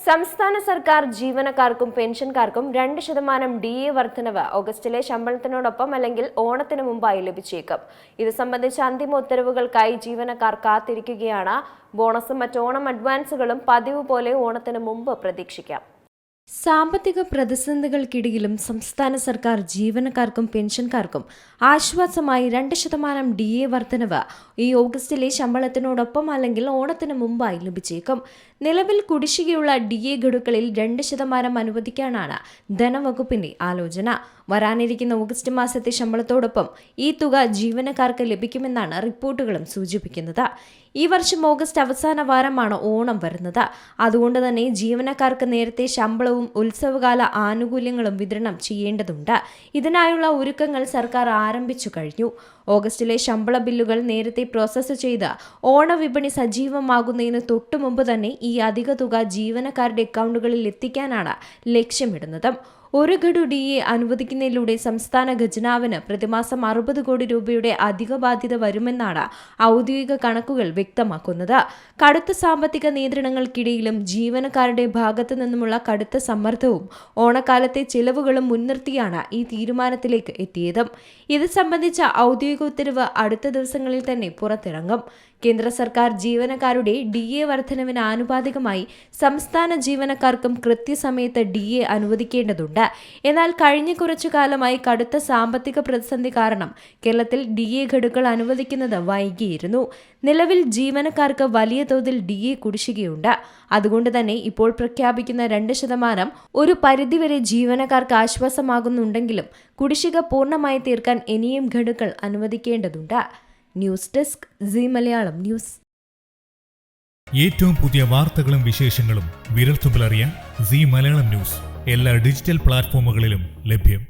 സംസ്ഥാന സർക്കാർ ജീവനക്കാർക്കും പെൻഷൻകാർക്കും 2% DA വർധനവ് ഓഗസ്റ്റിലെ ശമ്പളത്തിനോടൊപ്പം അല്ലെങ്കിൽ ഓണത്തിന് മുമ്പായി ലഭിച്ചേക്കും. ഇത് സംബന്ധിച്ച അന്തിമ ഉത്തരവുകൾക്കായി ജീവനക്കാർ കാത്തിരിക്കുകയാണ്. ബോണസും മറ്റ് ഓണം അഡ്വാൻസുകളും പതിവ് പോലെ ഓണത്തിന് മുമ്പ് പ്രതീക്ഷിക്കാം. സാമ്പത്തിക പ്രതിസന്ധികൾക്കിടയിലും സംസ്ഥാന സർക്കാർ ജീവനക്കാർക്കും പെൻഷൻകാർക്കും ആശ്വാസമായി 2% DA വർധനവ് ഈ ഓഗസ്റ്റിലെ ശമ്പളത്തിനോടൊപ്പം അല്ലെങ്കിൽ ഓണത്തിന് മുമ്പായി ലഭിച്ചേക്കും. നിലവിൽ കുടിശ്ശികയുള്ള DA ഗഡുക്കളിൽ 2% അനുവദിക്കാനാണ് ധനവകുപ്പിന്റെ ആലോചന. വരാനിരിക്കുന്ന ഓഗസ്റ്റ് മാസത്തെ ശമ്പളത്തോടൊപ്പം ഈ തുക ജീവനക്കാർക്ക് ലഭിക്കുമെന്നാണ് റിപ്പോർട്ടുകളും സൂചിപ്പിക്കുന്നത്. ഈ വർഷം ഓഗസ്റ്റ് അവസാന വാരമാണ് ഓണം വരുന്നത്. അതുകൊണ്ട് തന്നെ ജീവനക്കാർക്ക് നേരത്തെ ശമ്പളവും ഉത്സവകാല ആനുകൂല്യങ്ങളും വിതരണം ചെയ്യേണ്ടതുണ്ട്. ഇതിനായുള്ള ഒരുക്കങ്ങൾ സർക്കാർ ആരംഭിച്ചു കഴിഞ്ഞു. ഓഗസ്റ്റിലെ ശമ്പള ബില്ലുകൾ നേരത്തെ പ്രോസസ്സ് ചെയ്ത് ഓണവിപണി സജീവമാകുന്നതിന് തൊട്ടു മുമ്പ് തന്നെ ഈ അധിക തുക ജീവനക്കാരുടെ അക്കൗണ്ടുകളിൽ എത്തിക്കാനാണ് ലക്ഷ്യമിടുന്നത്. ഒരു ഗഡു DA അനുവദിക്കുന്നതിലൂടെ സംസ്ഥാന ഖജനാവിന് പ്രതിമാസം 60 കോടി രൂപയുടെ അധിക ബാധ്യത വരുമെന്നാണ് ഔദ്യോഗിക കണക്കുകൾ വ്യക്തമാക്കുന്നത്. കടുത്ത സാമ്പത്തിക നിയന്ത്രണങ്ങൾക്കിടയിലും ജീവനക്കാരുടെ ഭാഗത്തു നിന്നുമുള്ള കടുത്ത സമ്മർദ്ദവും ഓണക്കാലത്തെ ചിലവുകളും മുൻനിർത്തിയാണ് ഈ തീരുമാനത്തിലേക്ക് എത്തിയത്. ഇത് സംബന്ധിച്ച ഔദ്യോഗിക ഉത്തരവ് അടുത്ത ദിവസങ്ങളിൽ തന്നെ പുറത്തിറങ്ങും. കേന്ദ്ര സർക്കാർ ജീവനക്കാരുടെ DA വർധനവിന് ആനുപാതികമായി സംസ്ഥാന ജീവനക്കാർക്കും കൃത്യസമയത്ത് DA അനുവദിക്കേണ്ടതുണ്ട്. എന്നാൽ കഴിഞ്ഞ കുറച്ചു കാലമായി കടുത്ത സാമ്പത്തിക പ്രതിസന്ധി കാരണം കേരളത്തിൽ DA ഗഡുക്കൾ അനുവദിക്കുന്നത് വൈകിയിരുന്നു. നിലവിൽ ജീവനക്കാർക്ക് വലിയ തോതിൽ DA കുടിശ്ശികയുണ്ട്. അതുകൊണ്ട് തന്നെ ഇപ്പോൾ പ്രഖ്യാപിക്കുന്ന 2% ഒരു പരിധിവരെ ജീവനക്കാർക്ക് ആശ്വാസമാകുന്നുണ്ടെങ്കിലും കുടിശ്ശിക പൂർണ്ണമായി തീർക്കാൻ ഇനിയും ഗഡുക്കൾ അനുവദിക്കേണ്ടതുണ്ട്. News desk Zee Malayalam news. ഏറ്റവും പുതിയ വാർത്തകളും വിശേഷങ്ങളും വിരൽത്തുമ്പിലറിയാൻ സീ മലയാളം ന്യൂസ് എല്ലാ ഡിജിറ്റൽ പ്ലാറ്റ്ഫോമുകളിലും ലഭ്യം.